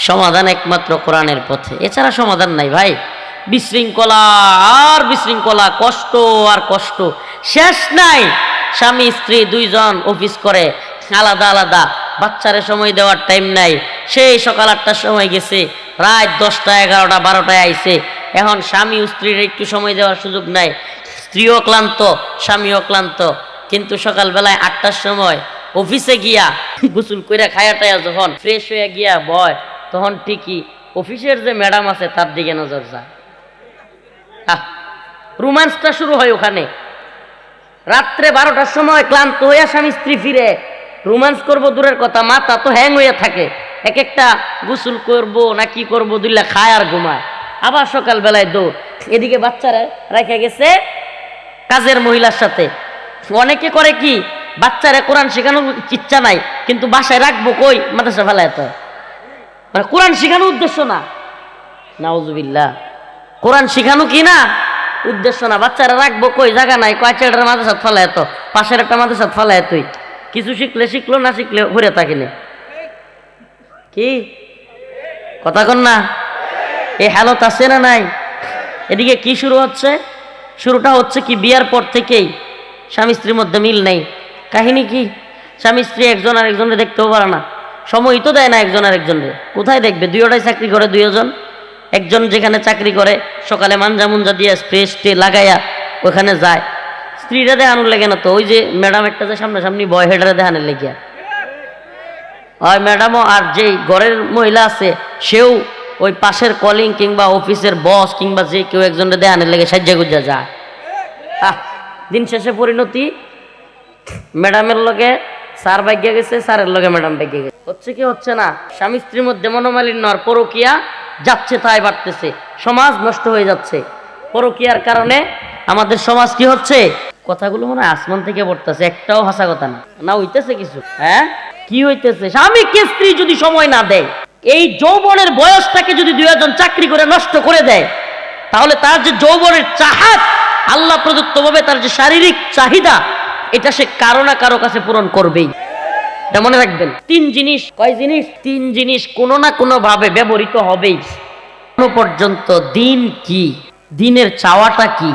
সমাধান একমাত্র কোরআনের পথে, এছাড়া সমাধান নাই ভাই। বিশৃঙ্খলা আর বিশৃঙ্খলা, কষ্ট আর কষ্ট, শেষ নাই। স্বামী স্ত্রী দুইজন অফিস করে আলাদা আলাদা, বাচ্চারে সময় দেওয়ার টাইম নাই। সেই সকাল 8টার সময় গেছে, রাত 10টা 11টা 12টায় আইছে। এখন স্বামী ও স্ত্রীর একটু সময় দেওয়ার সুযোগ নাই। স্ত্রীও ক্লান্ত, স্বামীও ক্লান্ত, কিন্তু সকালবেলায় 8টার সময় অফিসে গিয়া গোসল কইরা খায়াটায়া যখন ফ্রেশ হয়ে গিয়া বয়, তখন ঠিকই অফিসের যে ম্যাডাম আছে তার দিকে নজর যায়। রোম্যান্সটা শুরু হয় ওখানে। রাত্রে 12টার সময় ক্লান্ত হইয়া স্বামী স্ত্রী ফিরে, রোম্যান্স করবো দূরের কথা, মাথা তো হ্যাং হইয়া থাকে। এক একটা গোসল করবো না কি করবো, দুইলা খায় আর ঘুমায়। আবার সকালবেলায় দৌড়। এদিকে বাচ্চারা রেখে গেছে কাজের মহিলার সাথে। অনেকে করে কি, বাচ্চারা কোরআন শেখানোর ইচ্ছা নাই, কিন্তু বাসায় রাখবো কই, মাদ্রাসা ফেলায়। তো মানে কোরআন শেখানোর উদ্দেশ্য না, নাউজুবিল্লাহ, কোরআন শেখানো কি না উদ্দেশ্য না। বাচ্চারা রাখবো কই, জায়গা নাই, কয় ছেলেটার মাদ্রাসা ফেলায়, তো পাশের একটা মাদ্রাসা ফেলায়। তুই কিছু শিখলে শিখলো, না শিখলে ঘুরে থাকিলে কি কথা কন না? এই হালত আছে না নাই? এদিকে কি শুরু হচ্ছে? শুরুটা হচ্ছে কি, বিয়ার পর থেকেই স্বামী স্ত্রীর মধ্যে মিল নেই। কাহিনী কি, স্বামী স্ত্রী একজন আর একজনকে দেখতেও পারে না, সময় তো দেয় না একজন আর একজনকে। কোথায় দেখবে? দুইটাই চাকরি করে, দুইজন। একজন যেখানে চাকরি করে সকালে মাঞ্জা মুঞ্জা দিয়ে স্প্রে স্প্রে লাগাইয়া ওখানে যায়, স্ত্রীরা দেখানোর লেগে না। তো ওই যে ম্যাডাম একটা যে সামনাসামনি বয়, হেডারে দেখানোর লেগিয়া ওই ম্যাডামও, আর যেই ঘরের মহিলা আছে সেও ওই পাশের কলিং কিংবা অফিসের বস কিংবা যে কেউ একজনের দেখানোর লেগে সাজ্জা গুজ্জা যায়। দিন শেষে পরিণতি, ম্যাডামের লগে স্যার ভাগ্যে গেছে, স্যারের লগে ম্যাডাম ভাগ্যে গেছে। হচ্ছে কি হচ্ছে না? স্বামী স্ত্রীর মধ্যে মনোমালিন্য আর পরকিয়া যাচ্ছে তাই বাড়তেছে, সমাজ নষ্ট হয়ে যাচ্ছে। পরকিয়ার কারণে আমাদের সমাজ কি হচ্ছে? কথাগুলো মনে হয় আসমান থেকে পড়তেছে, একটাও হাসা কথা না। না হইতেছে কিছু? হ্যাঁ, কি হইতেছে? স্বামীকে স্ত্রী যদি সময় না দেয়, এই যৌবনের বয়সটাকে যদি দুইজন চাকরি করে নষ্ট করে দেয়, তাহলে তার যে যৌবনের চাহাত, আল্লাহ প্রদত্ত ভাবে তার যে শারীরিক চাহিদা, এটা সে কারো না কারো কাছে পূরণ করবেই। এটা মনে রাখবেন। তিন জিনিস, কয় জিনিস? তিন জিনিস কোনো না কোনো ভাবে ব্যবহৃত হবেই। কোনো পর্যন্ত দিন কি, দিনের চাওয়াটা কি,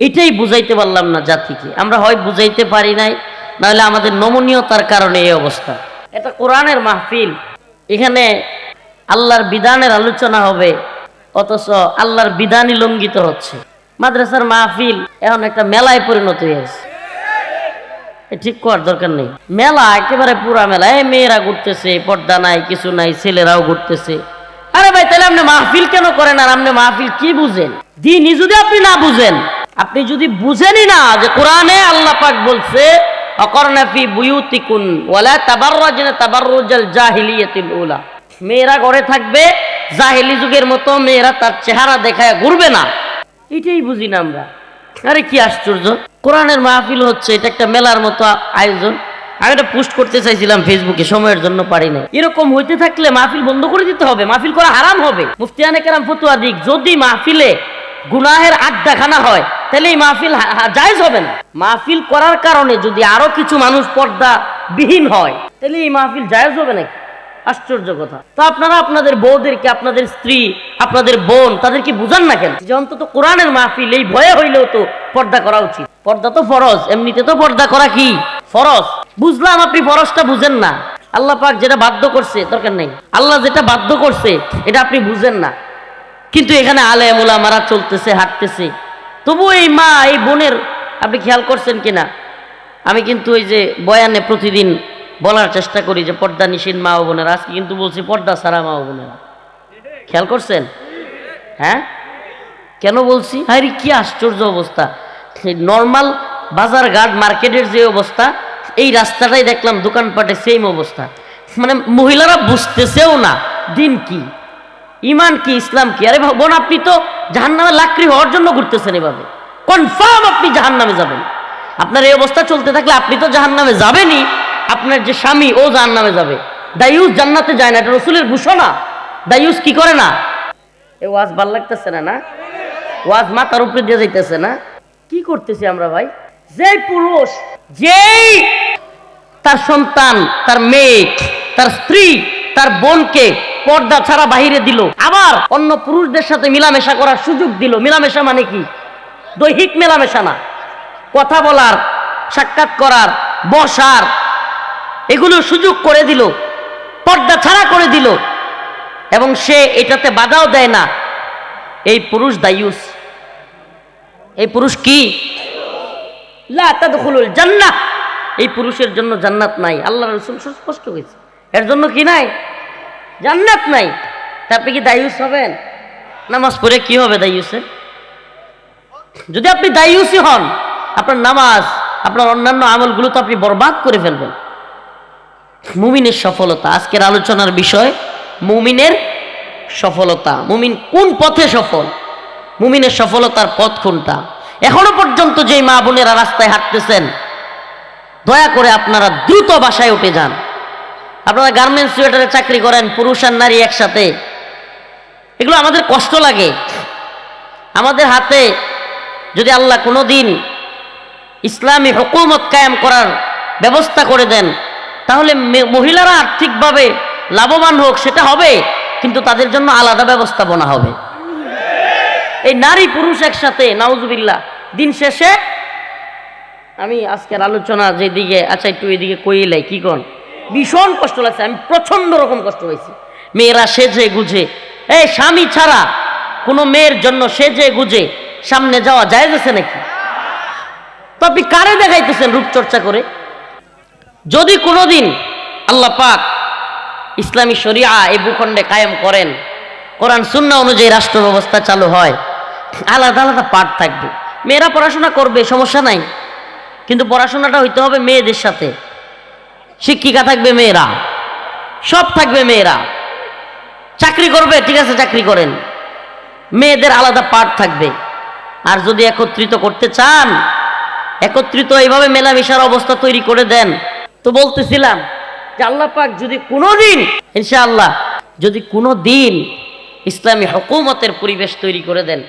এটাই বুঝাইতে পারলাম না জাতিকে। আমরা হয় বুঝাইতে পারি নাই, নাহলে আমাদের নমনীয়তার কারণে এই অবস্থা। এটা কোরআনের মাহফিল, এখানে আল্লাহর বিধানের আলোচনা হবে, অথচ আল্লাহর বিধানই লঙ্ঘিত হচ্ছে। মাদ্রাসার মাহফিল এখন একটা মেলায় পরিণত হয়েছে। ঠিক করার দরকার নেই। মেলা একেবারে পুরা মেলা, এই মেয়েরা ঘুরতেছে, পর্দা নাই, কিছু নাই, ছেলেরাও ঘুরতেছে। আরে ভাই, তাহলে আপনি মাহফিল কেন করেন? আর আপনি মাহফিল কি বুঝেন? দিনই যদি আপনি না বুঝেন, আপনি যদি বুঝেনই না যে কোরআনে আল্লাহ পাক বলছে অকরনা ফি বুয়ুতিকুন ওয়ালা তাবাররাজনা তাবাররুজাল জাহিলিয়াতিল উলা, মেয়েরা ঘরে থাকবে, জাহেলি যুগের মতো মেয়েরা তার চেহারা দেখায় ঘুরবে না। এটাই বুঝি না আমরা। আরে কি আশ্চর্য! কোরআনের মাহফিল হচ্ছে, এটা একটা মেলার মতো আয়োজন। আমি এটা পোস্ট করতে চাইছিলাম ফেসবুকে, সময়ের জন্য পারি না। এরকম হইতে থাকলে মাহফিল বন্ধ করে দিতে হবে, মাহফিল করা হারাম হবে। মুফতিয়ানে কেরাম ফতোয়া দিক, যদি মাহফিলে গুনাহের আড্ডাখানা হয় তাহলে এই মাহফিল জায়েজ হবে না। মাহফিল করার কারণে যদি আরো কিছু মানুষ পর্দা বিহীন হয়, তাহলে এই মাহফিল জায়েজ হবে নাকি? আশ্চর্য কথা। তো আপনারা আপনাদের বউদেরকে, আপনাদের স্ত্রী, আপনাদের বোন, তাদেরকে বুঝান না কেন যে অন্তত কোরআনের মাহফিল, এই ভয়ে হইলেও তো পর্দা করা উচিত। পর্দা তো ফরজ, এমনিতে তো পর্দা করা কি ফরজ। বুঝলাম আপনি ফরজটা বুঝেন না। আল্লাহ পাক যেটা বাধ্য করছে, দরকার নেই। আল্লাহ যেটা বাধ্য করছে এটা আপনি বুঝেন না, কিন্তু এখানে আলেম ওলামারা চলতেছে, হাঁটতেছে। তবু এই মা, এই বোনের, আপনি খেয়াল করছেন কিনা? আমি কিন্তু ওই যে বয়ানে প্রতিদিন বলার চেষ্টা করি যে পর্দা নিষেধ মা ও বোনেরা, আজকে কিন্তু বলছি পর্দা ছাড়া মা ও বোনেরা। খেয়াল করছেন? হ্যাঁ, কেন বলছি? আরে কি আশ্চর্য অবস্থা! নর্মাল বাজার ঘাট মার্কেটের যে অবস্থা, এই রাস্তাটাই দেখলাম দোকানপাটে সেম অবস্থা। মানে মহিলারা বুঝতেছেও না দিন কি, ইমান কি, ইসলাম কি। আরে বোন, আপনি তো জাহান্নামে লাকড়ি হওয়ার জন্য ঘুরতেছেন, এভাবে কনফার্ম আপনি জাহান্নামে যাবেন। আপনার এই অবস্থা চলতে থাকলে আপনি তো জাহান্নামে যাবেনই, আপনার যে স্বামী ও জাহান্নামে যাবে। দায়ুস জান্নাতে যায় না, এটা রাসূলের ঘোষণা। দায়ুস কি করে না? এ ওয়াজ ভাল লাগতেছে না? না ওয়াজ মাথার উপরে দিয়ে যাইতেছে না? কি করতেছি আমরা ভাই? যেই পুরুষ, যেই তার সন্তান, তার মেয়ে, তার স্ত্রী, তার বোনকে পর্দা ছাড়া বাহিরে দিল, আবার অন্য পুরুষদের সাথে মিলামেশা করার সুযোগ দিল। মিলামেশা মানে কি? দৈহিক মেলামেশা না, কথা বলার, সাক্ষাৎ করার, বসার, এগুলো সুযোগ করে দিল, পর্দা ছাড়া করে দিল, এবং সে এটাতে বাধাও দেয় না। এই পুরুষ দায়ুস। এই পুরুষ কি? লা তাদখুলুল জান্নাহ। এই পুরুষের জন্য জান্নাত নাই। আল্লাহর রাসূল স্পষ্ট করেছে, এর জন্য কি নাই? জান্নাত নাই। তা আপনি কি দায়ুস হবেন? নামাজ পড়ে কি হবে দায়ুসের? যদি আপনি দায়ুসই হন, আপনার নামাজ, আপনার অন্যান্য আমলগুলো তো আপনি বরবাদ করে ফেলবেন। মুমিনের সফলতা আজকের আলোচনার বিষয়, মুমিনের সফলতা। মুমিন কোন পথে সফল? মুমিনের সফলতার পথ কোনটা? এখনো পর্যন্ত যে মা বোনেরা রাস্তায় হাঁটতেছেন, দয়া করে আপনারা দ্রুত বাসায় উঠে যান। আপনারা গার্মেন্টস সোয়েটারে চাকরি করেন, পুরুষ আর নারী একসাথে, এগুলো আমাদের কষ্ট লাগে। আমাদের হাতে যদি আল্লাহ কোনো দিন ইসলামী হুকুমত কায়েম করার ব্যবস্থা করে দেন, তাহলে মহিলারা আর্থিকভাবে লাভবান হোক, সেটা হবে, কিন্তু তাদের জন্য আলাদা ব্যবস্থাপনা হবে। এই নারী পুরুষ একসাথে, নাউজুবিল্লাহ। দিন শেষে আমি আজকের আলোচনা যেদিকে, আচ্ছা একটু এদিকে কইলাই, কি কোন ভীষণ কষ্ট লাগছে, আমি প্রচন্ড রকম কষ্ট হয়েছি। মেয়েরা সেজে গুজে, এই স্বামী ছাড়া কোনো মেয়ের জন্য সেজে গুজে সামনে যাওয়া জায়েজ আছে নাকি? তো আপনি কারে দেখাইতেছেন রূপচর্চা করে? যদি কোনোদিন আল্লাহ পাক ইসলামী শরিয়া এই ভূখণ্ডে কায়েম করেন, কোরআন সুন্নাহ অনুযায়ী রাষ্ট্র ব্যবস্থা চালু হয়, আলাদা আলাদা পাঠ থাকবে। মেয়েরা পড়াশোনা করবে, সমস্যা নাই, কিন্তু পড়াশোনাটা হইতে হবে মেয়েদের সাথে। শিক্ষিকা থাকবে মেয়েরা, সব থাকবে মেয়েরা। চাকরি করবে, ঠিক আছে চাকরি করেন, মেয়েদের আলাদা পাঠ থাকবে। আর যদি একত্রিত করতে চান, একত্রিত এইভাবে মেলামেশার অবস্থা তৈরি করে দেন। তো বলতেছিলাম যে আল্লাহ পাক যদি কোনোদিন, ইনশাআল্লাহ, যদি কোনোদিন ইসলামী হুকুমতের পরিবেশ তৈরি করে দেন,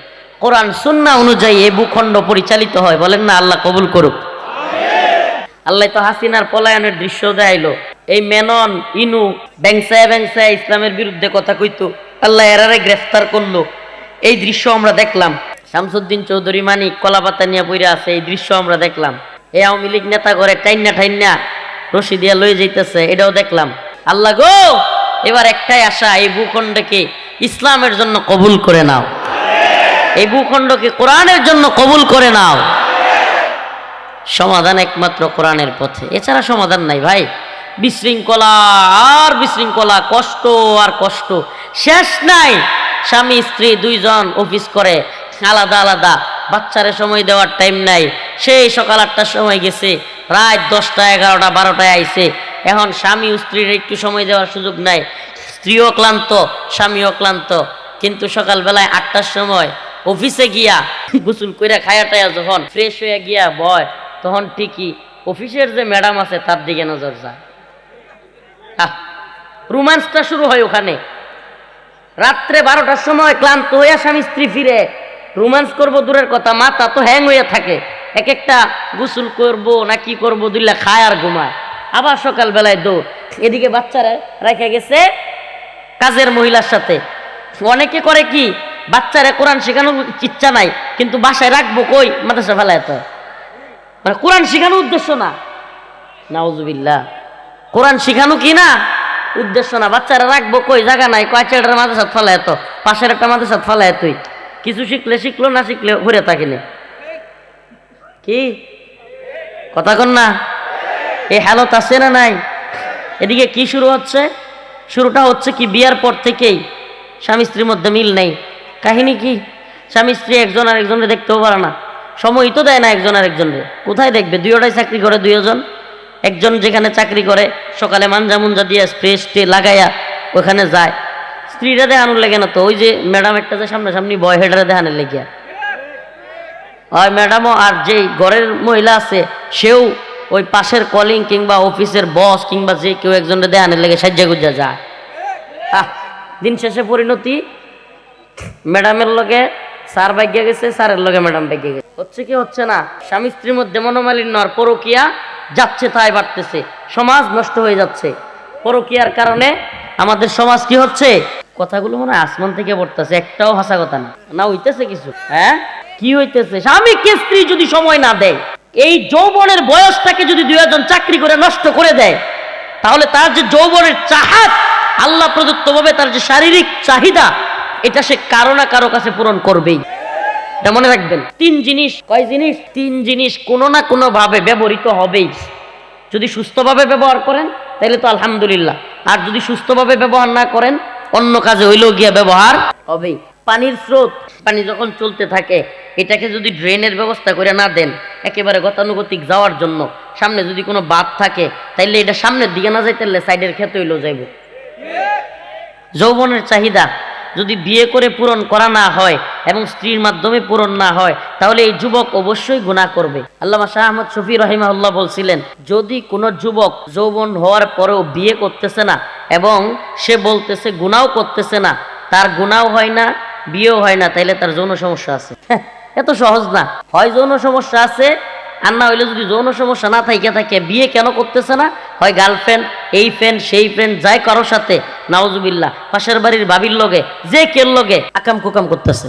কোরআন সুন্নাহ অনুযায়ী এই ভূখণ্ড পরিচালিত হয়, বলেন না আল্লাহ কবুল করুক। আল্লাহ তো হাসিনার পলায়নের দৃশ্য দেখাইলো। এই মেনন ইনু ব্যাংসায় ব্যাংসায় ইসলামের বিরুদ্ধে কথা কইতো, আল্লাহ এরারে গ্রেফতার করলো। এই দৃশ্য আমরা দেখলাম। শামসুদ্দিন চৌধুরী মানিক কলাপাতা নিয়ে পইরা আছে, এই দৃশ্য আমরা দেখলাম। এই আওয়ামী লীগ নেতা করে টাইন্না ঠাইন্না রশি দিয়া লয়ে যাইতেছে, এটাও দেখলাম। আল্লাহ গো, এবার একটাই আশা, এই ভূখণ্ডকে ইসলামের জন্য কবুল করে নাও, এই ভূখণ্ডকে কোরআনের জন্য কবুল করে নাও। সমাধান একমাত্র কোরআনের পথে, এছাড়া সমাধান নাই ভাই। বিশৃঙ্খলা আর বিশৃঙ্খলা, কষ্ট আর কষ্ট, শেষ নাই। স্বামী স্ত্রী দুইজন অফিস করে আলাদা আলাদা, বাচ্চারে সময় দেওয়ার টাইম নাই। সেই সকাল 8টার সময় গেছে, রাত 10টা 11টা 12টায় আইছে। এখন স্বামী স্ত্রীর একটু সময় দেওয়ার সুযোগ নাই। স্ত্রীও ক্লান্ত, স্বামীও ক্লান্ত, কিন্তু সকালবেলায় 8টার সময় অফিসে গিয়া গোসল কইরা খায়াটায়া যখন ফ্রেশ হয়ে গিয়া বয়, তখন ঠিকই অফিসের যে ম্যাডাম আছে তার দিকে নজর যায়। রোমান্সটা শুরু হয় ওখানে। রাত্রে 12টার সময় ক্লান্ত হইয়া স্বামী স্ত্রী ফিরে, রোমান্স করবো দূরের কথা, মাথা তো হ্যাং হইয়া থাকে। এক একটা গোসল করবো না কি করবো, দুইলা খায় আর ঘুমায়। আবার সকালবেলায় দৌড়। এদিকে বাচ্চারা রেখে গেছে কাজের মহিলার সাথে। অনেকে করে কি, বাচ্চারা কোরআন শেখানোর ইচ্ছা নাই, কিন্তু বাসায় রাখবো কই, মাদ্রাসা ফেলায়। তো মানে কোরআন শেখানোর উদ্দেশ্য না, নাউজুবিল্লাহ। কোরআন শেখানো কি না উদ্দেশ্য না, বাচ্চারা রাখবো কই, জায়গা নাই, কয়েকটা মাদ্রাসা ফেলায়, তো পাশের একটা মাদ্রাসা ফেলায়। তুই কিছু শিখলে শিখলো, না শিখলে ঘুরে থাকিনে। কি কথা কন না? এই হালত আছে না নাই? এদিকে কি শুরু হচ্ছে? শুরুটা হচ্ছে কি, বিয়ার পর থেকেই স্বামী স্ত্রীর মধ্যে মিল নেই। কাহিনী কি, স্বামী স্ত্রী একজন আর একজনের দেখতেও পারে না, সময় তো দেয় না একজন আর একজনের। কোথায় দেখবে? দুইটাই চাকরি করে, দুইজন। একজন যেখানে চাকরি করে সকালে মাঞ্জা মুঞ্জা দিয়ে স্প্রে স্টে লাগাইয়া ওখানে যায়, স্ত্রীরা দেখানোর লেগে না। তো ওই যে ম্যাডাম একটা যে সামনাসামনি বয়, হেডারে দেখানোর লেগিয়া হয় ম্যাডামও, আর যেই ঘরের মহিলা আছে সেও ওই পাশের কলিং কিংবা অফিসের বস কিংবা যে কেউ একজনের দেখানোর লেগে সাজ্জা গুজ্জা যায়। দিন শেষে পরিণতি, ম্যাডামের লগে স্যার ভাগ্যে গেছে, স্যারের লগে ম্যাডাম ভাগ্যে গেছে। হচ্ছে কি হচ্ছে না? স্বামী স্ত্রীর মধ্যে মনোমালিন্য আর পরকিয়া যাচ্ছে তাই বাড়তেছে, সমাজ নষ্ট হয়ে যাচ্ছে। পরকিয়ার কারণে আমাদের সমাজ কি হচ্ছে? কথাগুলো মনে হয় আসমান থেকে পড়তেছে, একটাও হাসা কথা না। না হইতেছে কিছু? হ্যাঁ, কি হইতেছে? স্বামীকে স্ত্রী যদি সময় না দেয়, এই যৌবনের বয়সটাকে যদি দুই একজন চাকরি করে নষ্ট করে দেয়, তাহলে তার যে যৌবনের চাহাত, আল্লাহ প্রদত্ত ভাবে তার যে শারীরিক চাহিদা, এটা সে কারো না কারো কাছে পূরণ করবেই। এটা মনে রাখবেন। তিন জিনিস, কয় জিনিস? তিন জিনিস কোনো না কোনো ভাবে ব্যবহৃত হবেই। যদি সুস্থভাবে ব্যবহার করেন তাহলে তো আলহামদুলিল্লাহ, আর যদি সুস্থভাবে ব্যবহার না করেন অন্য কাজে হইলেও গিয়া ব্যবহার হবেই। পানির স্রোত, পানি যখন চলতে থাকে, এটাকে যদি ড্রেনের ব্যবস্থা করে না দেন একেবারে গতানুগতিক যাওয়ার জন্য, সামনে যদি কোনো বাঁধ থাকে তাইলে এটা সামনের দিকে না যাইতে সাইডের ক্ষেত্রে হইলেও যাইব। যৌবনের চাহিদা যদি বিয়ে করে পূরণ করা না হয় এবং স্ত্রীর মাধ্যমে পূরণ না হয়, তাহলে এই যুবক অবশ্যই গুনাহ করবে। আল্লামা শাহ আহমদ শফি রাহিমাহুল্লাহ বলছিলেন, যদি কোনো যুবক যৌবন হওয়ার পরেও বিয়ে করতেছে না এবং সে বলতেছে গুনাও করতেছে না, তার গুনাও হয় না, বিয়েও হয় না, তাইলে তার যৌন সমস্যা আছে। এত সহজ না। হয় যৌন সমস্যা আছে, আর না হইলে যদি যৌন সমস্যা না থাকে বিয়ে কেন করতেছে না? হয় গার্লফ্রেন্ড, এই ফ্রেন্ড সেই ফ্রেন্ড, যাই কারোর সাথে নাউজুবিল্লাহ, পাশের বাড়ির ভাবির লগে, যে কের লগে আকাম কুকাম করতেছে।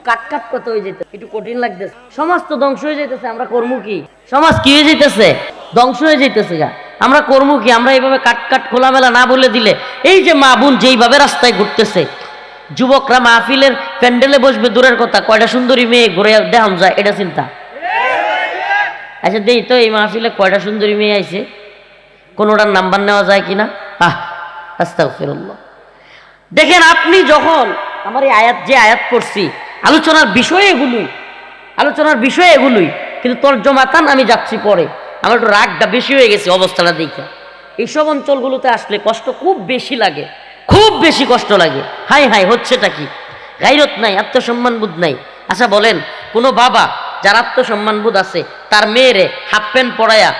কাট কত হয়ে যেতে একটু কঠিন লাগতেছে। সমাজ তো ধ্বংস হয়ে যেতেছে, আমরা কর্ম কি? সমাজ কি হয়ে যেতেছে? ধ্বংস হয়ে যেতেছে গা। আমরা কর্ম কি? আমরা এইভাবে কাট খোলামেলা না বলে দিলে, এই যে মা বোন যেইভাবে রাস্তায় ঘুরতেছে, যুবকরা মাহফিলের প্যান্ডেলে বসবে দূরের কথা, কয়টা সুন্দরী মেয়ে ঘুরে দেখান যায়, এটা চিন্তা। আচ্ছা দেই তো, এই মাহফিলে কয়টা সুন্দরী মেয়ে আইছে, কোনোটার নাম্বার নেওয়া যায় কিনা? আস্তাগফিরুল্লাহ। দেখেন, আপনি যখন আমার এই আয়াত, যে আয়াত পড়ছি, আলোচনার বিষয় এগুলোই, কিন্তু তর্জমাতান আমি যাচ্ছি পরে। আমার একটু রাগটা বেশি হয়ে গেছে অবস্থাটা দেখে। এইসব অঞ্চলগুলোতে আসলে কষ্ট খুব বেশি লাগে, খুব বেশি কষ্ট লাগে। হাই হাই, হচ্ছেটা কি? গাইরত নাই, আত্মসম্মানবোধ নাই। আচ্ছা বলেন, কোনো বাবা যার আত্মসম্মানবোধ আছে, তার মেয়েরে হাফ প্যান্ট পরায়া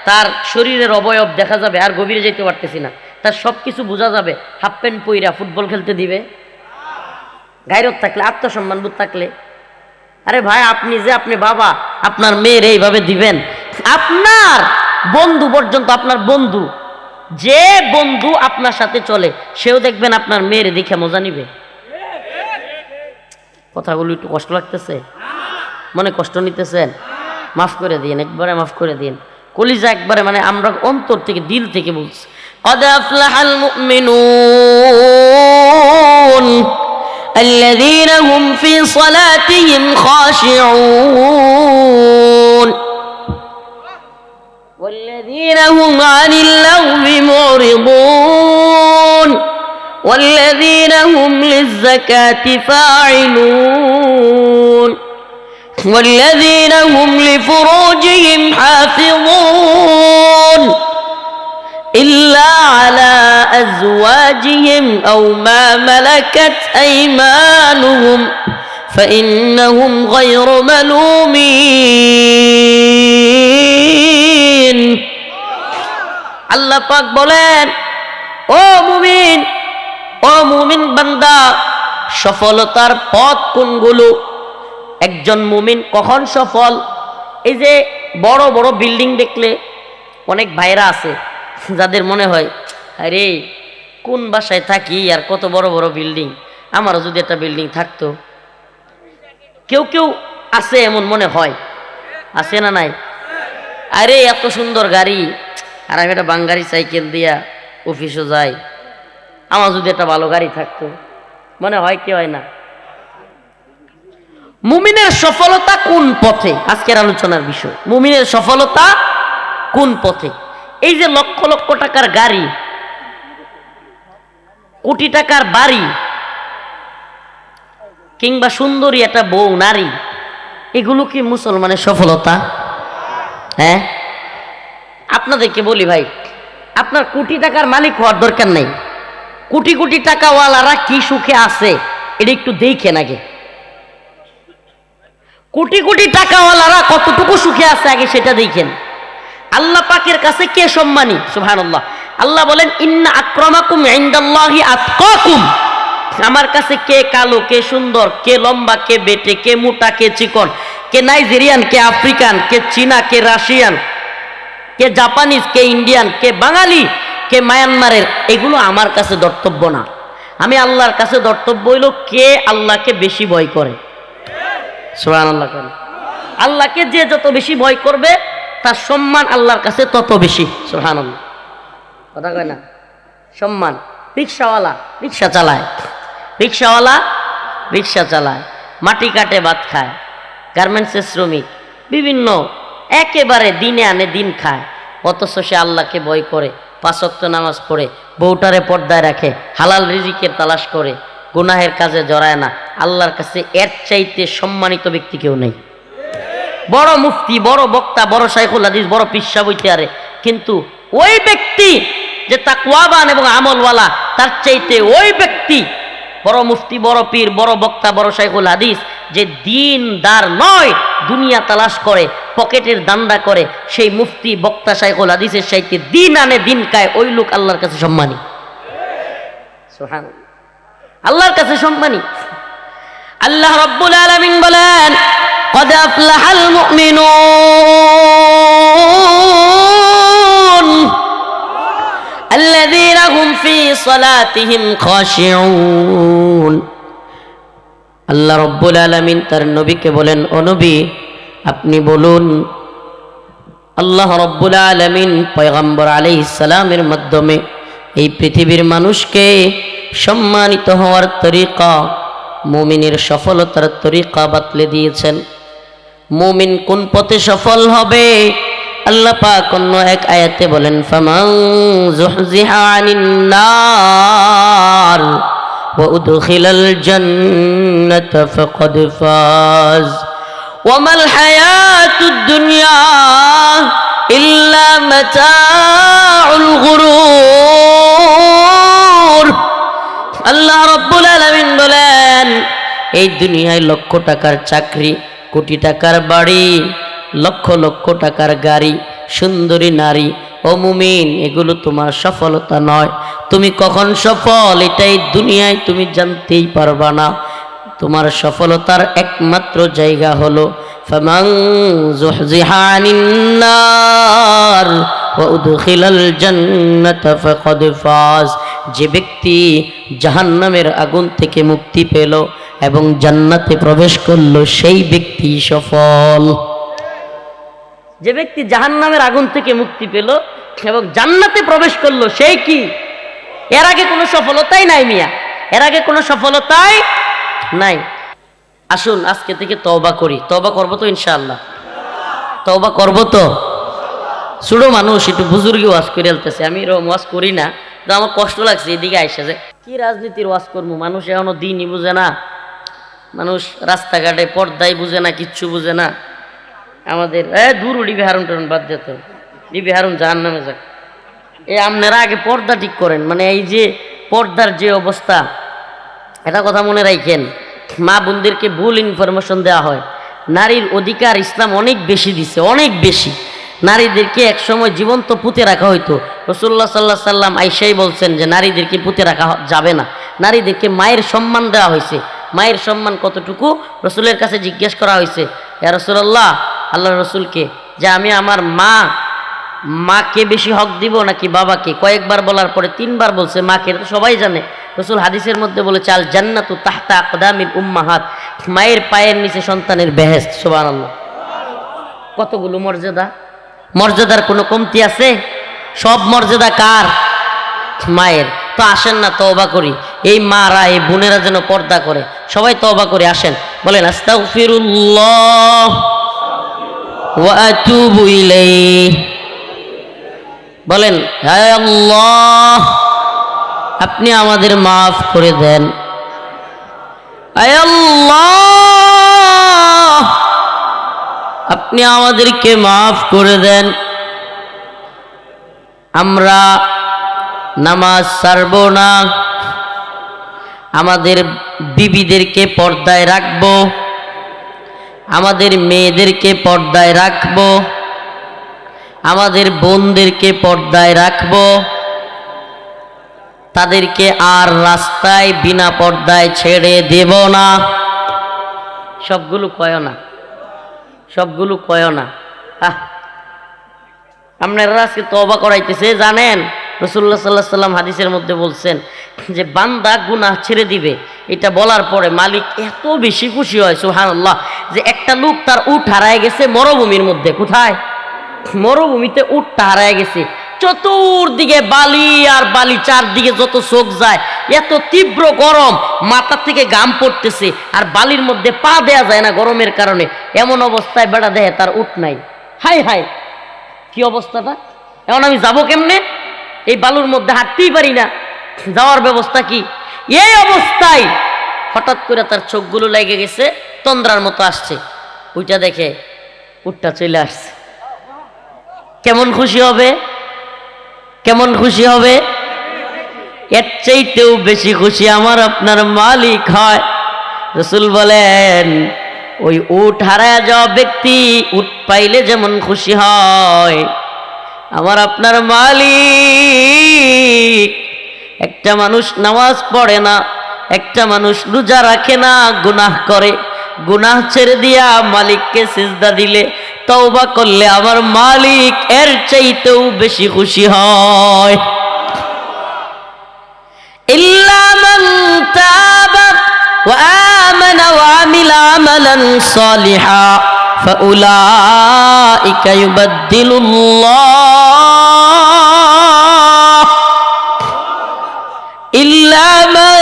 তার শরীরের অবয়ব দেখা যাবে, আর গভীরে যেতে পারতেছি না, তার সব কিছু বোঝা যাবে, হাফ প্যান্ট পইরা ফুটবল খেলতে দিবে? গাইরত থাকলে, আত্মসম্মানবোধ থাকলে। আরে ভাই, আপনি বাবা, আপনার মেয়ের এইভাবে দিবেন? আপনার বন্ধু পর্যন্ত, আপনার বন্ধু, যে বন্ধু আপনার সাথে চলে, সেও দেখবেন আপনার মেয়ের দেখে মজা নিবে। কথাগুলো একটু কষ্ট লাগতেছে? মনে কষ্ট নিতেছেন? মাফ করে দিন, একবারে মাফ করে দিন। কলিজা একবারে, মানে আমরা অন্তর থেকে, দিল থেকে বলছি। قد أفلح المؤمنون الذين هم في صلاتهم خاشعون والذين هم عن اللغو معرضون والذين هم للزكاة فاعلون والذين هم لفروجهم حافظون إلا على أزواجهم أو ما ملكت أيمانهم فإنهم غير ملومين। আল্লাহ পাক বলেন, ও মুমিন বান্দা, সফলতার পথ কোনগুলো? একজন মুমিন কখন সফল? এই যে বড় বড় বিল্ডিং দেখলে অনেক ভাইরা আছে যাদের মনে হয়, আরে কোন বাসায় থাকি আর কত বড় বড় বিল্ডিং, আমারও যদি একটা বিল্ডিং থাকতো। কেউ কেউ আছে এমন মনে হয়, আছে না নাই? আরে এত সুন্দর গাড়ি, আর আমি একটা বাঙ্গারি সাইকেল দিয়া অফিসও যাই, আমার যদি একটা ভালো গাড়ি থাকতো, মনে হয় কি হয় না? মুমিনের সফলতা কোন পথে? আজকের আলোচনার বিষয়, মুমিনের সফলতা কোন পথে? এই যে লক্ষ লক্ষ টাকার গাড়ি, কোটি টাকার বাড়ি, কিংবা সুন্দরী একটা বউ নারী, এগুলো কি মুসলমানের সফলতা? হ্যাঁ, আপনাদেরকে বলি ভাই, আপনার কোটি টাকার মালিক হওয়ার দরকার নেই। কোটি কোটি টাকাওয়ালারা কি সুখে আছে এটা একটু দেখেন আগে। কোটি কোটি টাকাওয়ালারা কতটুকু সুখে আছে আগে সেটা দেখেন। আল্লাহ পাকের কাছে কে সম্মানী? সুবহানাল্লাহ। আল্লাহ বলেন, ইন্না আকরামাকুম ইনদাল্লাহি আতকাকুম। আমার কাছে কে কালো, কে সুন্দর, কে লম্বা, কে বেটে, কে মোটা, কে চিকন, কে নাইজেরিয়ান, কে আফ্রিকান, কে চীনা, কে রাশিয়ান, কে জাপানিজ, কে ইন্ডিয়ান, কে বাঙালি, কে মায়ানমারের, এগুলো আমার কাছে ধর্তব্য না। আমি আল্লাহর কাছে ধর্তব্য হইল কে আল্লাহকে বেশি ভয় করে। সুবহানাল্লাহ। আল্লাহকে যে যত বেশি ভয় করবে তার সম্মান আল্লাহর কাছে তত বেশি। সুবহানাল্লাহ, কথা কয় না? সম্মান। রিক্সাওয়ালা রিক্সা চালায়, রিক্সাওয়ালা রিক্সা চালায়, মাটি কাটে ভাত খায়, গার্মেন্টসের শ্রমিক, বিভিন্ন একেবারে দিনে আনে দিন খায়, অথচ সে আল্লাহকে ভয় করে, 5 ওয়াক্ত নামাজ পড়ে, বউটারে পর্দায় রাখে, হালাল রিজিকের তালাশ করে, গুনাহের কাজে জড়ায় না। আল্লাহর কাছে এর চাইতে সম্মানিত ব্যক্তি কেউ নেই। বড় মুফতি, বড় বক্তা, বড় শাইখুল হাদিস, বড় পিসা বইতে আরে, কিন্তু ওই ব্যক্তি যে তাকওয়াবান এবং আমলওয়ালা, তার চাইতে ওই ব্যক্তি বড় মুফতি, বড় পীর, বড় বক্তা, বড় শাইখুল হাদিস, যে দিনদার নয়, দুনিয়া তালাশ করে, পকেটের দান্দা করে, সেই মুফতি, বক্তা, শাইখুল হাদিসের চাইতে দিন আনে দিন খায়, ওই লোক আল্লাহর কাছে সম্মানী। সুবহানাল্লাহ, আল্লাহর কাছে সম্মানী। আল্লাহ রাব্বুল আলামিন বলেন, قد أفلح المؤمنون الذين هم في صلاتهم خاشعون। আল্লাহ রব্বুল আলামিন তার নবীকে বলেন, ও নবী আপনি বলুন, আল্লাহ রব্বুল আলামিন পয়গম্বর আলাইহিস সালামের মাধ্যমে এই পৃথিবীর মানুষকে সম্মানিত হওয়ার তরিকা, মুমিনের সফলতার তরিকা বাতলে দিয়েছেন। মুমিন কোন পথে সফল হবে? আল্লাহ পাক অন্য এক আয়াতে বলেন, ফামান যুহজিহা আনিন নার ওয়া উদখিলাল জান্নাতা ফাকাদ ফাজ ওয়া মাল হায়াতুদ দুনিয়া ইল্লা মাতাউল গুরুর। আল্লাহ রাব্বুল আলামিন বলেন, এই দুনিয়ায় লক্ষ টাকার চাকরি, কোটি টাকার বাড়ি, লক্ষ লক্ষ টাকার গাড়ি, সুন্দরী নারী, ও মুমিন, এগুলো তোমার সফলতা নয়। তুমি কখন সফল এটাই দুনিয়ায় তুমি জানতেই পারবা না। তোমার সফলতার একমাত্র জায়গা হলো ফামান যুহজিহা আনিন নার ওয়া উদখিলাল জান্নাতা ফাকাদ ফাজ। যে ব্যক্তি জাহান্নামের আগুন থেকে মুক্তি পেল এবং জান্নাতে প্রবেশ করলো, সেই ব্যক্তি সফল। যে ব্যক্তি জাহান্নামের আগুন থেকে মুক্তি পেল এবং জান্নাতে প্রবেশ করলো, সেই কি? এর আগে কোনো সফলতাই নাই মিয়া, এর আগে কোনো সফলতাই নাই। আসুন আজকে থেকে তওবা করি। তওবা করবো তো ইনশাআল্লাহ? তওবা করবো তো? ছোট মানুষ একটু বুজুর্গি ওয়াজ করে আলতেছে, আমি এরকম ওয়াজ করি না, তো আমার কষ্ট লাগছে এদিকে আইসা যে কি রাজনীতির ওয়াজ করবো। মানুষ এখনো দিনই বুঝে না, মানুষ রাস্তাঘাটে পর্দাই বুঝে না, কিচ্ছু বুঝে না। আমাদের দূর ডিবি হারুন টারুন বাদ যেত, ডিবি হারুন জাহান্নামে যাক। আপনারা আগে পর্দা ঠিক করেন, মানে এই যে পর্দার যে অবস্থা, এটা কথা মনে রাখেন। মা বোনদেরকে ভুল ইনফরমেশন দেওয়া হয়। নারীর অধিকার ইসলাম অনেক বেশি দিছে, অনেক বেশি। নারীদেরকে একসময় জীবন্ত পুঁতে রাখা হইতো। রাসূলুল্লাহ সাল্লাল্লাহু আলাইহি সাল্লাম আয়েশাই বলছেন যে নারীদেরকে পুঁতে রাখা যাবে না, নারীদেরকে মায়ের সম্মান দেওয়া হয়েছে। মায়ের সম্মান কতটুকু রসুলের কাছে জিজ্ঞেস করা হয়েছে, ইয়া রাসূলুল্লাহ, আল্লাহ রসুলকে, যে আমি আমার মাকে বেশি হক দিব নাকি বাবাকে? কয়েকবার বলার পরে 3 বার বলছে মাকে, তো সবাই জানে। রসুল হাদিসের মধ্যে বলেছে, আল জান্নাতু তাহতা আকদামিল উম্মাহাত, মায়ের পায়ের নিচে সন্তানের বেহেশত। সুবহানাল্লাহ। কতগুলো মর্যাদা! মর্যাদার কোনো কমতি আছে? সব মর্যাদা কার? মায়ের। তো আসেন না তওবা করি, এই মারা, এই বোনেরা যেন পর্দা করে। সবাই তওবা করে আসেন, বলেন আস্তাগফিরুল্লাহ ওয়া আতুবু ইলাইহি। বলেন, হে আল্লাহ, আপনি আমাদের মাফ করে দেন। হে আল্লাহ, আপনি আমাদেরকে মাফ করে দেন। আমরা নামাজ ছাড়ব না, আমাদের বিবিদেরকে পর্দায় রাখব, আমাদের মেয়েদেরকে পর্দায় রাখব, আমাদের বোনদেরকে পর্দায় রাখব, তাদেরকে আর রাস্তায় বিনা পর্দায় ছেড়ে দেব না। সবগুলো কয় না, সবগুলো কয় না। আপনারা আজকে তওবা করাইতেছে, জানেন রাসূলুল্লাহ সাল্লাল্লাহু আলাইহি সাল্লাম হাদিসের মধ্যে বলছেন যে বান্দা গুনাহ ছেড়ে দিবে, এটা বলার পরে মালিক এত বেশি খুশি হয় সুবহানাল্লাহ, যে একটা লোক তার উট হারায় গেছে মরুভূমির মধ্যে। কোথায়? মরুভূমিতে উটটা হারায় গেছে, চতুর্দিকে বালি আর বালি, চারদিকে যত চোখ যায়, এত তীব্র গরম, মাথা থেকে ঘাম পড়তেছে, আর বালির মধ্যে পা দেয়া যায় না গরমের কারণে। এমন অবস্থায় বেড়া দেহে তার উট নাই। হাই হাই, কি অবস্থাটা! এখন আমি যাব কেমনে? এই বালুর মধ্যে হাঁটতেই পারি না, যাওয়ার ব্যবস্থা কি? এই অবস্থায় হঠাৎ করে তার চোখগুলো লেগে গেছে, তন্দ্রার মতো আসছে। ওইটা দেখে উটটা চলে আসছে। কেমন খুশি হবে? কেমন খুশি হবে? এর চাইতেও বেশি খুশি আমার আপনার মালিক হয়। রাসূল বলেন ওই উট হারায় যাওয়া ব্যক্তি উট পাইলে যেমন খুশি হয়, আমার আপনার মালিক, একটা মানুষ নামাজ পড়ে না, একটা মানুষ রোজা রাখে না, গুনাহ করে, গুনাহ ছেড়ে দিয়া মালিককে সিজদা দিলে, তওবা করলে আমার মালিক এর চাইতেও বেশি খুশি হয়। ইল্লা মান তাবা ওয়া আমানা ওয়া আমিলা আমালান সালিহা ফাউলাইকা ইউবাদদিলুল্লাহ ইল্লা মান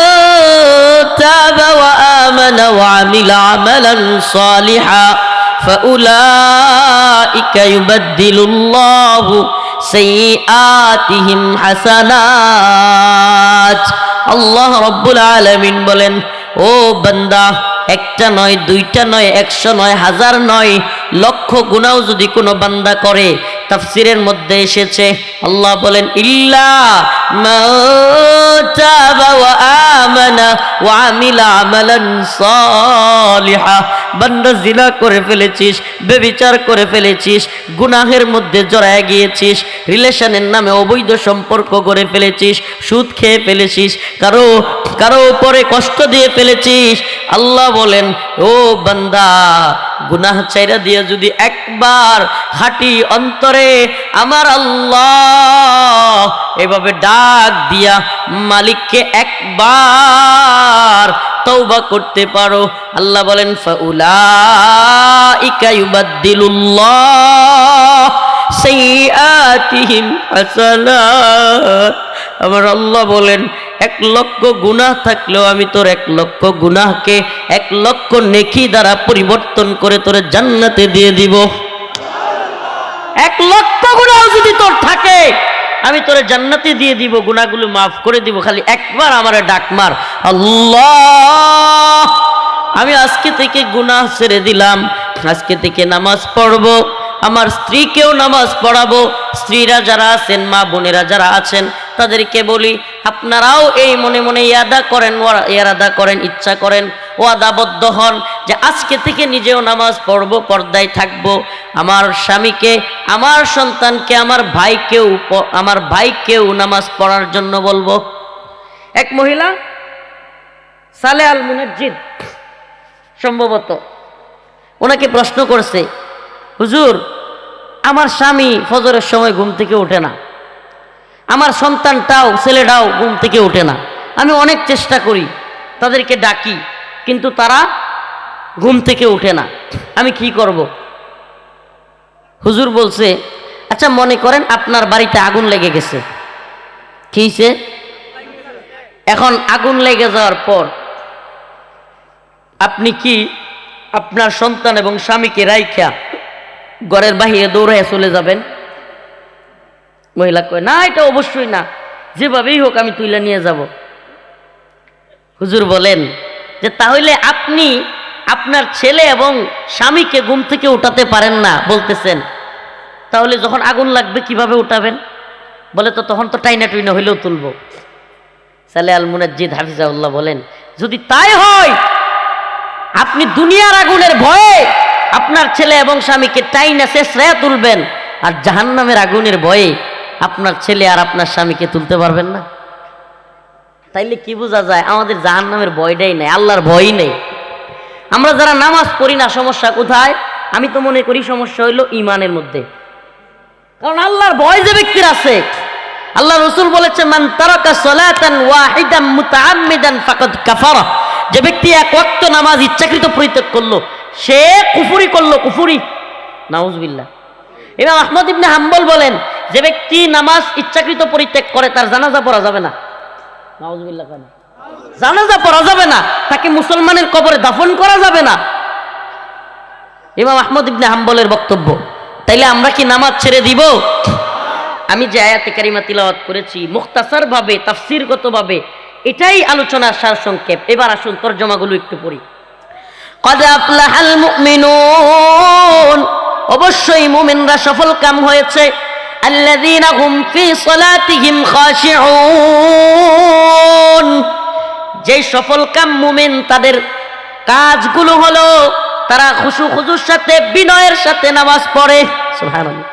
তাবা ওয়া আমানা ওয়া আমিলা আমালান সালিহা ফাউলাইকা ইউবাদদিলুল্লাহু সাইয়্যাতিহিম হাসানাত। আল্লাহ রাব্বুল আলামিন বলেন, ও বান্দা, একটা নয়, দুইটা নয়, 100 নয়, 1000 নয়, লক্ষ গুনাহ যদি কোনো বান্দা করে, তাফসীরের মধ্যে এসেছে আল্লাহ বলেন ইল্লা মা তাবা ওয়া আমানা ওয়া আমিলা আমালান সালিহা। বান্দা জিনা করে ফেলেছিস, ব্যভিচার করে ফেলেছিস, গুনাহের মধ্যে জড়ায় গিয়েছিস, রিলেশনের নামে অবৈধ সম্পর্ক করে ফেলেছিস, সুদ খেয়ে ফেলেছিস, কারো উপরে কষ্ট দিয়ে ফেলেছিস, আল্লাহ বলেন ও বান্দা, গুনাহ ছাইরা দিয়ে যদি একবার খাঁটি অন্তরে আমার আল্লাহ এভাবে ডাক দিয়া মালিককে একবার তওবা করতে পারো, আল্লাহ বলেন ফাউলাইকা ইউবাদদিলুল্লাহ সাইয়্যাতিহিম হাসানাত। আমার আল্লাহ বলেন 1 লক্ষ গুনাহ থাকলেও আমি তোর 1 লক্ষ গুনাহকে 1 লক্ষ নেকি দ্বারা পরিবর্তন করে তোরে জান্নাতে দিয়ে দিব। 1 লক্ষ গুনাহ যদি তোর থাকে আমি তোরে জান্নাতে দিয়ে দিব, গুনাহগুলো মাফ করে দিব, খালি একবার আমারে ডাক মার। আল্লাহ, আমি আজকে থেকে গুনাহ ছেড়ে দিলাম, আজকে থেকে নামাজ পড়বো, আমার স্ত্রীকেও নামাজ পড়াবো। স্ত্রীরা যারা আছেন, মা বোনেরা যারা আছেন, তাদেরকে বলি আপনারাও এই মনে মনে ইয়াদা করেন, ইচ্ছা করেন, ওয়াদাবদ্ধ হন যে আজকে থেকে নিজেও নামাজ পড়বো, পর্দায় থাকবো, আমার স্বামীকে, আমার সন্তানকে, আমার ভাইকেও নামাজ পড়ার জন্য বলবো। এক মহিলা সালে আল মুনাজ্জিদ সম্ভবত, ওনাকে প্রশ্ন করছে, হুজুর আমার স্বামী ফজরের সময় ঘুম থেকে ওঠে না, আমার সন্তানটাও, ছেলেটাও ঘুম থেকে ওঠে না, আমি অনেক চেষ্টা করি, তাদেরকে ডাকি, কিন্তু তারা ঘুম থেকে ওঠে না, আমি কি করব? হুজুর বলছে, আচ্ছা মনে করেন আপনার বাড়িতে আগুন লেগে গেছে, কি হইছে? এখন আগুন লেগে যাওয়ার পর আপনি কি আপনার সন্তান এবং স্বামীকে রাইখা ঘরের বাহিরে দৌড়াইয়া চলে যাবেন? মহিলা কয়, না এটা অবশ্যই না, যেভাবেই হোক আমি তুইলা নিয়ে যাব। হুজুর বলেন যে তাহলে আপনি আপনার ছেলে এবং স্বামীকে ঘুম থেকে উঠাতে পারেন না বলতেছেন, তাহলে যখন আগুন লাগবে কিভাবে উঠাবেন? বলে তো তখন তো টাইনা টুইনা হইলেও তুলবো। সালে আল মুনাজ্জিদ হাফিজাহুল্লাহ বলেন, যদি তাই হয় আপনি দুনিয়ার আগুনের ভয়ে আপনার ছেলে এবং স্বামীকে টাইনা শেষরায়া তুলবেন, আর জাহান্নামের আগুনের ভয়ে আপনার ছেলে আর আপনার স্বামীকে তুলতে পারবেন না। তাইলে কি বোঝা যায়? আমাদের জাহান্নামের ভয়টাই নেই, আল্লাহর ভয়ই নেই। আমরা যারা নামাজ পড়ি না, সমস্যা কোথায়? আমি তো মনে করি সমস্যা হইল ইমানের মধ্যে। কারণ আল্লাহর ভয় যে ব্যক্তির আছে, আল্লাহ রাসূল বলেছেন, মান তারাকা সালাতান ওয়াহিদান মুতাআম্মিদান ফাকাদ কাফারা, যে ব্যক্তি এক ওয়াক্ত নামাজ ইচ্ছাকৃত পরিত্যাগ করলো সে কুফরি করলো, কুফরি। নাউজুবিল্লাহ। ইমাম আহমদ ইবনে হাম্বল বলেন, যে ব্যক্তি নামাজ ইচ্ছাকৃত পরিত্যাগ করে তার জানাজা পড়া যাবে না। নাউজুবিল্লাহ। কেন জানাজা পড়া যাবে না? তাকে মুসলমানের কবরে দাফন করা যাবে না। ইমাম আহমদ ইবনে হাম্বলের বক্তব্য। তাইলে আমরা কি নামাজ ছেড়ে দিব? আমি যে আয়াতে কারিমা তিলাওয়াত করেছি মুখতাসার ভাবে, তাফসীরগত ভাবে এটাই আলোচনার সারসংক্ষেপ। এবার আসুন তরজমাগুলো একটু পড়ি। قد أفلح المؤمنون, অবশ্যই মুমিনরা সফল কাম হয়েছে। الذين هم في صلاتهم خاشعون, যে সফল কাম মুমিন তাদের কাজগুলো হলো তারা খুশু খুজুর সাথে বিনয়ের সাথে নামাজ পড়ে। সুবহানাল্লাহ।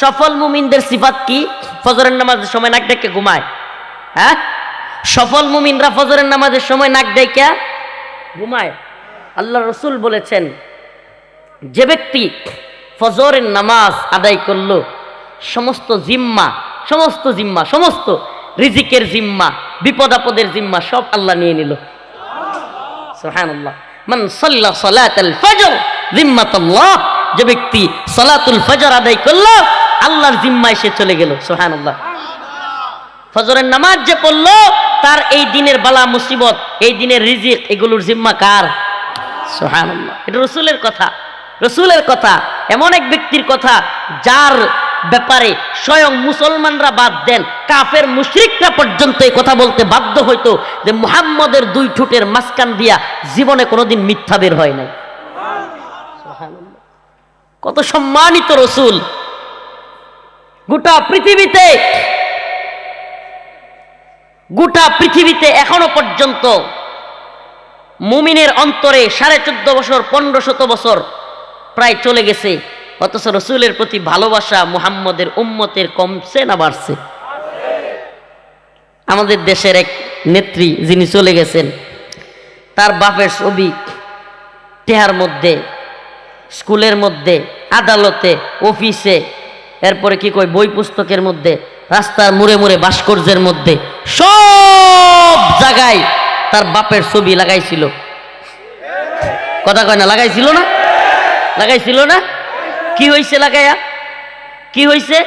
সফল মুমিনদের সিফাত কি? ফজরের নামাজের সময় নাক ডেকে ঘুমায়। হ্যাঁ, সফল মুমিনরা ফজরের নামাজের সময় নাক ডেকে ঘুমায়। আল্লাহ রাসূল বলেছেন, যে ব্যক্তি ফজরের নামাজ আদায় করলো সমস্ত জিম্মা, সমস্ত রিজিকের জিম্মা, বিপদ আপদের জিম্মা সব আল্লাহ নিয়ে নিল। সুবহানাল্লাহ। মান সাল্লা সালাতাল ফজর জিম্মাতুল্লাহ, যে ব্যক্তি সালাতুল ফজর আদায় করলো আল্লাহর জিম্মায় সে চলে গেল। সুবহানাল্লাহ। ফজরের নামাজ যে পড়লো তার এই দিনের বালা মুসিবত, এই দিনের রিজিক, এগুলোর জিম্মা কার? সুবহানাল্লাহ। এটা রাসূলের কথা, রাসূলের কথা, এমন এক ব্যক্তির কথা যার ব্যাপারে স্বয়ং মুসলমানরা বাদ দেন, কাফের মুশরিকরা পর্যন্ত এই কথা বলতে বাধ্য হইতো যে মুহাম্মদের দুই ঠোঁটের মাঝখান দিয়া জীবনে কোনোদিন মিথ্যা বের হয় নাই। সুবহানাল্লাহ। কত সম্মানিত রাসূল! গোটা পৃথিবীতে এখনো পর্যন্ত মুমিনের অন্তরে 14.5 বছর 1500 বছর প্রায় চলে গেছে, অথচ রাসূলের প্রতি ভালোবাসা মুহাম্মদের উম্মতের কমছে না বাড়ছে? আমাদের দেশের এক নেত্রী যিনি চলে গেছেন, তার বাপের ছবি টেহার মধ্যে, স্কুলের মধ্যে, আদালতে, অফিসে, এরপরে কি কই বই পুস্তকের মধ্যে, রাস্তার মোড়ে মোড়ে, ভাস্কর্যের মধ্যে, সব জায়গায় তার বাপের ছবি লাগাইছিল। কথা কয় না? লাগাইছিল না? লাগাইছিল না? কি হয়েছে লাগাইয়া? কি হয়েছে?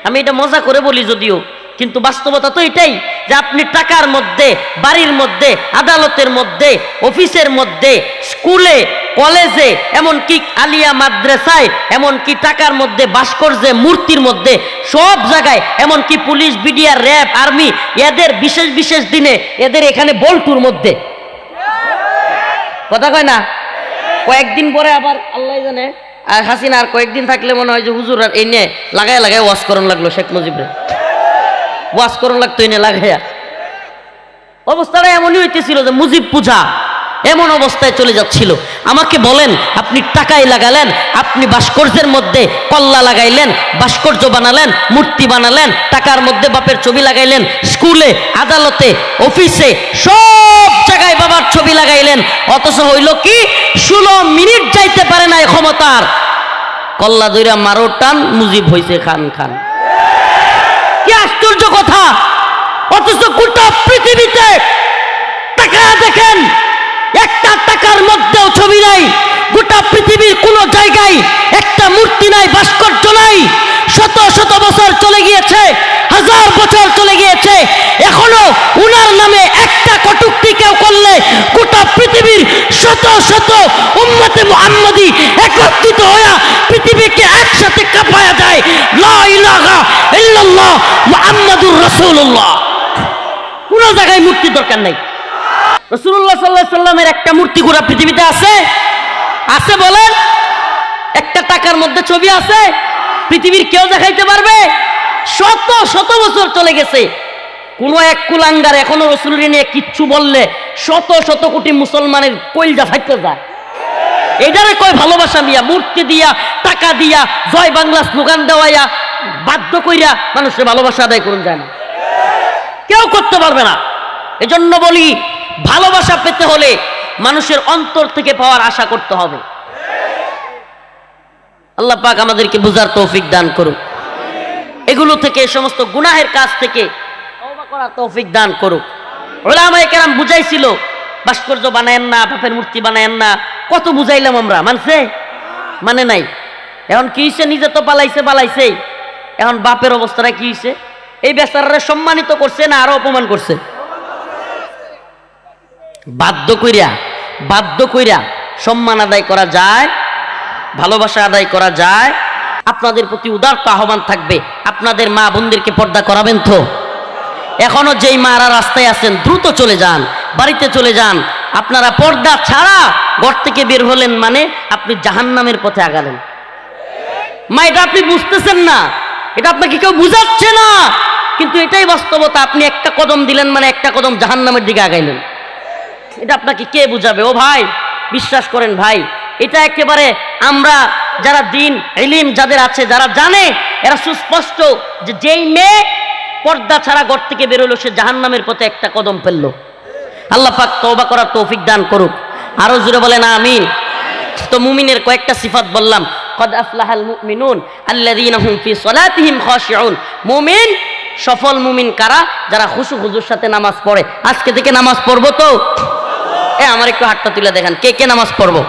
আমি এটা মজা করে বলি যদিও, কিন্তু বাস্তবতা তো এটাই যে আপনি টাকার মধ্যে, বাড়ির মধ্যে, আদালতের মধ্যে, অফিসের মধ্যে, স্কুলে, কলেজে, এমনকি আলিয়া মাদ্রাসায়, এমনকি টাকার মধ্যে, ভাস্কর্যে, মূর্তির মধ্যে, সব জায়গায়, এমনকি পুলিশ, বিডিআর, র্যাব, আর্মি, এদের বিশেষ বিশেষ দিনে এদের এখানে বল্টুর মধ্যে। কথা কয় না? কয়েকদিন পরে আবার আল্লাহ জানে, আর হাসিনা আর কয়েকদিন থাকলে মনে হয় যে হুজুর আর এই নিয়ে লাগায় ওয়াজ করন লাগলো, শেখ মুজিবরে ওয়াজ করন লাগতো এনে লাগাইয়া। অবস্থাটা এমনই হইতেছিল যে মুজিব পূজা এমন অবস্থায় চলে যাচ্ছিল। আমাকে বলেন, আপনি টাকায় লাগালেন, আপনি ভাস্কর্যের মধ্যে কল্লা লাগাইলেন, ভাস্কর্য বানালেন, মূর্তি বানালেন, টাকার মধ্যে বাপের ছবি লাগাইলেন, স্কুলে, আদালতে, অফিসে, সব জায়গায় বাবার ছবি লাগাইলেন, অথচ হইল কি 16 মিনিট যাইতে পারে না ক্ষমতার, কল্লা দইরা মারো টান, মুজিব হইছে খান খান। কি আশ্চর্য কথা! অথচ গোটা পৃথিবীতে টাকা দেখেন, একটা টাকার মধ্যেও ছবি নাই, গোটা পৃথিবীর কোন জায়গায় একটা মূর্তি নাই, ভাস্কর্য নাই। শত শত বছর চলে গিয়েছে, 1000 বছর চলে গিয়েছে, এখনো উনার নামে একটা কটূক্তি কেউ করলে গোটা পৃথিবীর শত শত উম্মতে মুহাম্মাদি একত্রিত হয়ে পৃথিবীকে একসাথে কাঁপায়া যায়। লা ইলাহা ইল্লাল্লাহ মুহাম্মাদুর রাসূলুল্লাহ। কোন জায়গায় মূর্তি দরকার নাই। রাসূলুল্লাহ সাল্লাল্লাহু আলাইহি সাল্লামের একটা মূর্তি গোটা পৃথিবীতে আছে? আছে বলেন? একটা টাকার মধ্যে ছবি আছে? পৃথিবীর কেউ দেখাইতে পারবে? শত শত বছর চলে গেছে, কোন এক কুলাঙ্গার এখনো রাসূলুল্লাহ নিয়ে কিচ্ছু বললে শত শত কোটি মুসলমানের কলিজা ফাইটে যায়। এটারে কয় ভালোবাসা দিয়া, মূর্তি দিয়া, টাকা দিয়া, জয় বাংলা স্লোগান দেওয়াইয়া বাধ্য কইরা মানুষের ভালোবাসা আদায় করুন যায় না, কেউ করতে পারবে না। এজন্য বলি, ভালোবাসা পেতে হলে মানুষের অন্তর থেকে পাওয়ার আশা করতে হবে। আল্লাহ পাক আমাদেরকে বুঝার তৌফিক দান করুন। এগুলো থেকে, এই সমস্ত গুনাহের কাজ থেকে তওবা করার তৌফিক দান করুক। উলামায়ে কেরাম বুঝাইছিল ভাস্কর্য বানায়েন না, বাপের মূর্তি বানায়েন না, কত বুঝাইলাম আমরা, মানছে? মানে নাই। এখন কি হয়েছে? নিজে তো পালাইছেই, এখন বাপের অবস্থাটা কি হয়েছে? এই বেচারারে সম্মানিত করছে না আরো অপমান করছে? বাধ্য কইরা সম্মান আদায় করা যায়, ভালোবাসা আদায় করা যায়। আপনাদের প্রতি উদারতা আহ্বান থাকবে, আপনাদের মা বোনদেরকে পর্দা করাবেন তো। এখনো যেই মারা রাস্তায় আছেন দ্রুত চলে যান, বাড়িতে চলে যান। আপনারা পর্দা ছাড়া ঘর থেকে বের হলেন মানে আপনি জাহান্নামের পথে আগালেন। মা, এটা আপনি বুঝতেছেন না, এটা আপনাকে কেউ বুঝাচ্ছে না, কিন্তু এটাই বাস্তবতা। আপনি একটা কদম দিলেন মানে একটা কদম জাহান্নামের দিকে আগাইলেন। এটা আপনাকে কে বুঝাবে? ও ভাই, বিশ্বাস করেন ভাই, এটা একেবারে আমরা যারা দিন ইলম যাদের আছে, যারা জানে, এরা সুস্পষ্ট যে যেই মেয়ে পর্দা ছাড়া ঘর থেকে বেরোলো সে জাহান্নামের পথে একটা কদম ফেললো। আল্লাহ পাক তওবা করার তৌফিক দান করুক। আরো জোরে বলেন আমিন। তো মুমিনের কয়েকটা সিফাত বললাম। কদ আফলাহাল মুমিনুন আল্লাযীনা হুম ফি সলাতিহিম খাশিউন। মুমিন, সফল মুমিন কারা? যারা খুশু খুজুর সাথে নামাজ পড়ে। আজকে থেকে নামাজ পড়বো তো? আমার একটু হাতটা তুলে দেখান, কে কে নামাজ পড়বো?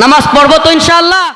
নামাজ পড়বো তো ইনশাআল্লাহ?